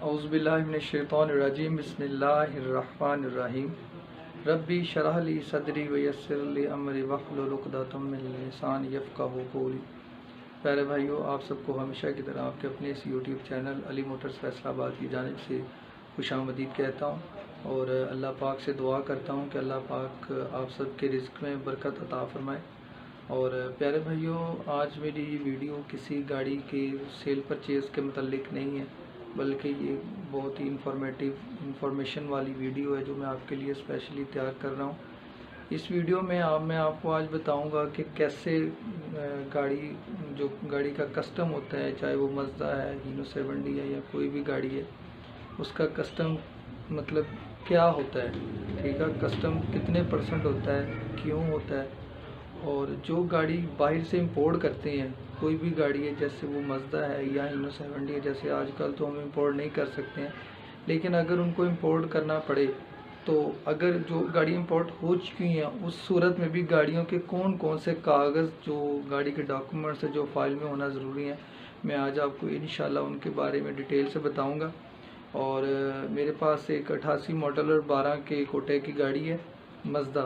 اعوذ باللہ من الشیطان الرجیم بسم اللہ الرحمن الرحیم ربی شرح لی صدری ویسر لی امری واحلل عقدۃ من لسانی یفقہوا قولی۔ پیارے بھائیو، آپ سب کو ہمیشہ کی طرح آپ کے اپنے اس یوٹیوب چینل علی موٹرز فیصل آباد کی جانب سے خوش آمدید کہتا ہوں اور اللہ پاک سے دعا کرتا ہوں کہ اللہ پاک آپ سب کے رزق میں برکت عطا فرمائے۔ اور پیارے بھائیو، آج میری ویڈیو کسی گاڑی کے سیل پرچیز کے متعلق نہیں ہے، بلکہ یہ بہت ہی انفارمیشن والی ویڈیو ہے جو میں آپ کے لیے اسپیشلی تیار کر رہا ہوں۔ اس ویڈیو میں آپ کو آج بتاؤں گا کہ کیسے گاڑی کا کسٹم ہوتا ہے، چاہے وہ مزدا ہے، ہینو 70 ہے یا کوئی بھی گاڑی ہے، اس کا کسٹم مطلب کیا ہوتا ہے، ٹھیک ہے، کسٹم کتنے % ہوتا ہے، کیوں ہوتا ہے، اور جو گاڑی باہر سے امپورٹ کرتے ہیں، کوئی بھی گاڑی ہے جیسے وہ مزدا ہے یا ہینو 70 ہے، جیسے آج کل تو ہم امپورٹ نہیں کر سکتے ہیں، لیکن اگر ان کو امپورٹ کرنا پڑے تو اگر جو گاڑی امپورٹ ہو چکی ہیں اس صورت میں بھی گاڑیوں کے کون سے کاغذ جو گاڑی کے ڈاکومنٹس جو فائل میں ہونا ضروری ہیں، میں آج آپ کو انشاءاللہ ان کے بارے میں ڈیٹیل سے بتاؤں گا۔ اور میرے پاس ایک 88 ماڈل اور 12 کے کوٹے کی گاڑی ہے مزدا،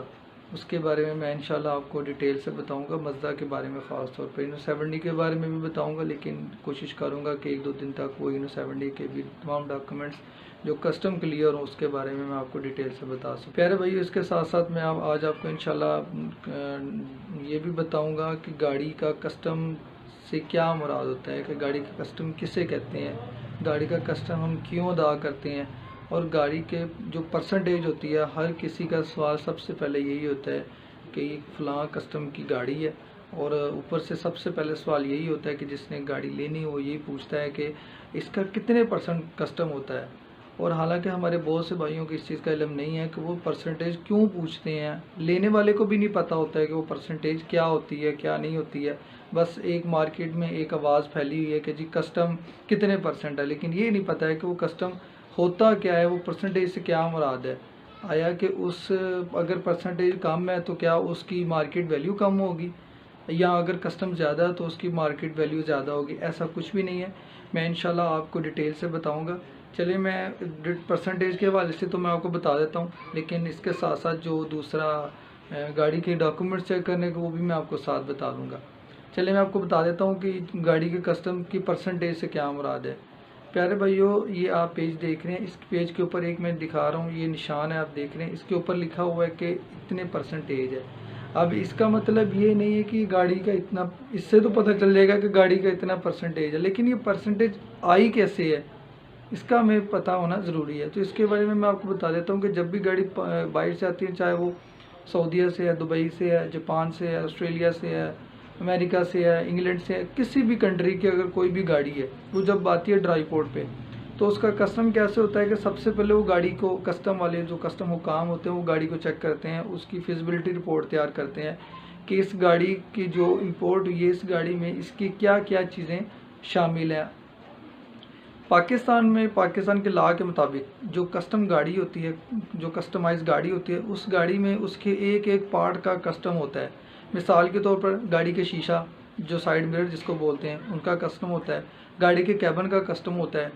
اس کے بارے میں انشاءاللہ آپ کو ڈیٹیل سے بتاؤں گا، مزدا کے بارے میں خاص طور پہ۔ ہینو 70 کے بارے میں بھی بتاؤں گا، لیکن کوشش کروں گا کہ 1-2 دن تک وہ ہینو 70 کے بھی تمام ڈاکومنٹس جو کسٹم کلیئر ہوں اس کے بارے میں آپ کو ڈیٹیل سے بتا سکوں۔ پیارے بھائی، اس کے ساتھ ساتھ میں آج آپ کو انشاءاللہ یہ بھی بتاؤں گا کہ گاڑی کا کسٹم سے کیا مراد ہوتا ہے، کہ گاڑی کا کسٹم کسے کہتے ہیں، گاڑی کا کسٹم ہم کیوں ادا کرتے ہیں، اور گاڑی کے جو % ہوتی ہے، ہر کسی کا سوال سب سے پہلے یہی ہوتا ہے کہ یہ فلاں کسٹم کی گاڑی ہے، اور اوپر سے سب سے پہلے سوال یہی ہوتا ہے کہ جس نے گاڑی لینی ہو یہی پوچھتا ہے کہ اس کا کتنے % کسٹم ہوتا ہے۔ اور حالانکہ ہمارے بہت سے بھائیوں کو اس چیز کا علم نہیں ہے کہ وہ % کیوں پوچھتے ہیں، لینے والے کو بھی نہیں پتہ ہوتا ہے کہ وہ % کیا ہوتی ہے کیا نہیں ہوتی ہے، بس ایک مارکیٹ میں ایک آواز پھیلی ہوئی ہے کہ جی کسٹم کتنے % ہے، لیکن یہ نہیں پتہ ہے کہ وہ کسٹم ہوتا کیا ہے، وہ % سے کیا مراد ہے، آیا کہ اگر % کم ہے تو کیا اس کی مارکیٹ ویلیو کم ہوگی، یا اگر کسٹم زیادہ ہے تو اس کی مارکیٹ ویلیو زیادہ ہوگی، ایسا کچھ بھی نہیں ہے۔ میں انشاءاللہ آپ کو ڈیٹیل سے بتاؤں گا۔ چلیں، میں % کے حوالے سے تو میں آپ کو بتا دیتا ہوں، لیکن اس کے ساتھ ساتھ جو دوسرا گاڑی کے ڈاکومنٹ چیک کرنے کو وہ بھی میں آپ کو ساتھ بتا دوں گا۔ چلیں، میں آپ کو بتا دیتا ہوں کہ گاڑی کے کسٹم کی % سے کیا مراد ہے۔ پیارے بھائیو، یہ آپ پیج دیکھ رہے ہیں، اس پیج کے اوپر ایک میں دکھا رہا ہوں، یہ نشان ہے آپ دیکھ رہے ہیں، اس کے اوپر لکھا ہوا ہے کہ اتنے % ہے۔ اب اس کا مطلب یہ نہیں ہے کہ گاڑی کا اتنا، اس سے تو پتہ چل جائے گا کہ گاڑی کا اتنا % ہے، لیکن یہ % آئی کیسے ہے اس کا ہمیں پتہ ہونا ضروری ہے۔ تو اس کے بارے میں آپ کو بتا دیتا ہوں کہ جب بھی گاڑی باہر سے آتی ہے، چاہے وہ سعودیہ سے ہے، دبئی سے ہے، جاپان سے ہے، آسٹریلیا سے ہے، امریکہ سے ہے، انگلینڈ سے ہے، کسی بھی کنٹری کی اگر کوئی بھی گاڑی ہے، وہ جب آتی ہے ڈرائی پورٹ پہ تو اس کا کسٹم کیسے ہوتا ہے کہ سب سے پہلے وہ گاڑی کو کسٹم والے جو کسٹم حکام ہوتے ہیں وہ گاڑی کو چیک کرتے ہیں، اس کی فیزیبلٹی رپورٹ تیار کرتے ہیں کہ اس گاڑی کی جو امپورٹ ہوئی ہے، اس گاڑی میں اس کی کیا کیا چیزیں شامل ہیں۔ پاکستان کے لاء کے مطابق جو کسٹم گاڑی ہوتی ہے، جو کسٹمائز گاڑی ہوتی ہے، اس گاڑی میں اس کے ایک پارٹ کا کسٹم ہوتا ہے۔ مثال کے طور پر گاڑی کے شیشہ، جو سائیڈ مرر جس کو بولتے ہیں، ان کا کسٹم ہوتا ہے، گاڑی کے کیبن کا کسٹم ہوتا ہے،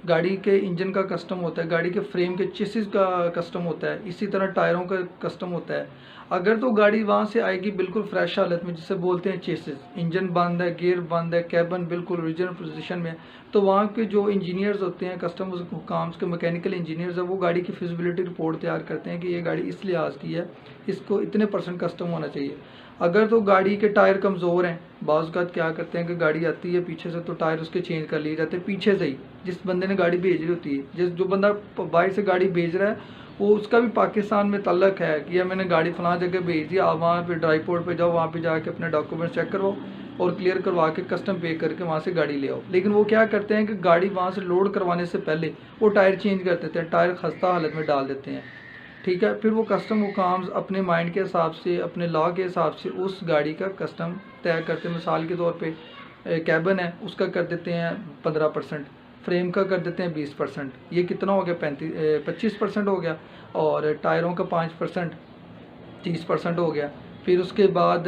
گاڑی کے انجن کا کسٹم ہوتا ہے، گاڑی کے فریم کے چیسز کا کسٹم ہوتا ہے، اسی طرح ٹائروں کا کسٹم ہوتا ہے۔ اگر تو گاڑی وہاں سے آئے گی بالکل فریش حالت میں، جسے بولتے ہیں چیسز، انجن بند ہے، گیئر بند ہے، کیبن بالکل اوریجنل پوزیشن میں، تو وہاں کے جو انجینئرز ہوتے ہیں، کسٹم حکام کے میکینیکل انجینئرز ہیں، وہ گاڑی کی فیزیبلٹی رپورٹ تیار کرتے ہیں کہ یہ گاڑی اس لحاظ کی ہے، اس کو اتنے % کسٹم ہونا چاہیے۔ اگر تو گاڑی کے ٹائر کمزور ہیں، بعض اوقات کیا کرتے ہیں کہ گاڑی آتی ہے پیچھے سے تو ٹائر اس کے چینج کر لیے جاتے ہیں پیچھے سے ہی، جس بندے نے گاڑی بھیج رہی ہوتی ہے، جو بندہ باہر سے گاڑی بھیج رہا ہے وہ اس کا بھی پاکستان میں تعلق ہے کہ میں نے گاڑی فلاں جگہ بھیج دی، آپ وہاں پہ ڈرائی پورٹ پہ جاؤ، وہاں پہ جا کے اپنے ڈاکومنٹ چیک کرواؤ اور کلیئر کروا کے کسٹم پے کر کے وہاں سے گاڑی لے آؤ۔ لیکن وہ کیا کرتے ہیں کہ گاڑی وہاں سے لوڈ کروانے سے پہلے وہ ٹائر چینج کر دیتے ہیں، ٹائر خستہ حالت میں ڈال دیتے ہیں، ٹھیک ہے۔ پھر وہ کسٹم حکام اپنے مائنڈ کے حساب سے، اپنے لاء کے حساب سے اس گاڑی کا کسٹم طے کرتے ہیں۔ مثال کے طور پہ کیبن ہے، اس کا کر دیتے ہیں 15%، فریم کا کر دیتے ہیں 20%، یہ کتنا ہو گیا 25% ہو گیا، اور ٹائروں کا 5% 30% ہو گیا۔ پھر اس کے بعد